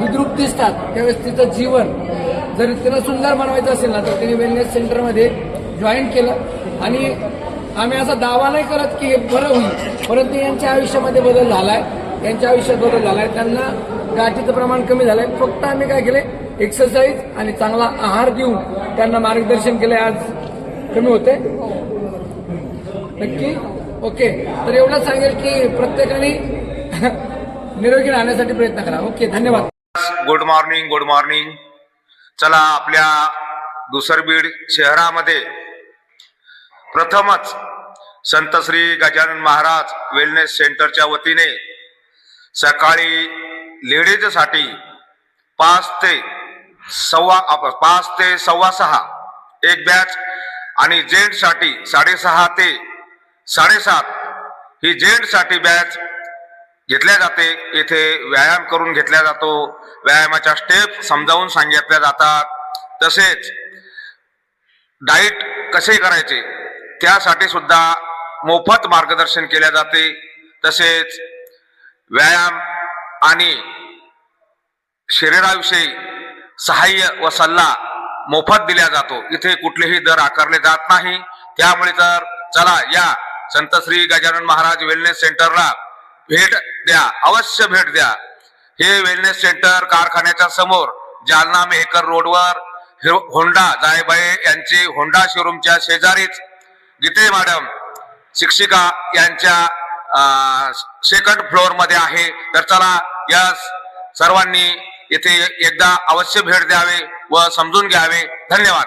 विद्रूप दिसतात त्यावेळेस तिचं जीवन जर तिला सुंदर बनवायचं असेल ना तर तिने वेलनेस सेंटरमध्ये जॉईन केलं आणि आम्ही असा दावा नाही करत की हे बरं होईल, परंतु यांच्या आयुष्यामध्ये बदल झालाय, त्यांच्या आयुष्यात बदल झालाय, त्यांना गाठीचं प्रमाण कमी झालंय. फक्त आम्ही काय केले, एक्सरसाइज आणि चांगला आहार देऊन त्यांना मार्गदर्शन केलंय. आज कमी होते नक्की. ओके, तर एवढंच सांगेल की प्रत्येकाने निरोगी राहण्यासाठी प्रयत्न करा. ओके, धन्यवाद. Good morning. Good morning. चला, आपल्या दुसरबीड शहरामध्ये प्रथमच संत श्री गजानन महाराज वेलनेस सेंटरच्या वतीने सकाळी लेडीजसाठी 5 ते 6:15 एक बॅच आणि जेंट्ससाठी 6:30 ते 7:30 ही जेंट्ससाठी बॅच घेतल्या जाते. येथे व्यायाम करून घेतला जातो, व्यायामाच्या स्टेप समजावून सांगितल्या जातात, तसेच डाईट कसे करायचे त्यासाठी सुद्धा मोफत मार्गदर्शन केले जाते. तसेच व्यायाम आणि शरीराविषयी सहाय्य व सल्ला मोफत दिला जातो. इथे कुठलेही दर आकारले जात नाही. त्यामुळे तर चला, या संत श्री गजानन महाराज वेलनेस सेंटरला भेट द्या, अवश्य भेट द्या. हे वेलनेस सेंटर कारखान्याच्या समोर जालना मेहकर रोडवर होंडा जायबाई यांचे होंडा शोरूमच्या शेजारीच गीते मॅडम शिक्षिका यांच्या 2nd फ्लोअर मध्ये आहे. तर चला, या सर्वांनी येथे एकदा अवश्य भेट द्यावे व समजून घ्यावे. धन्यवाद.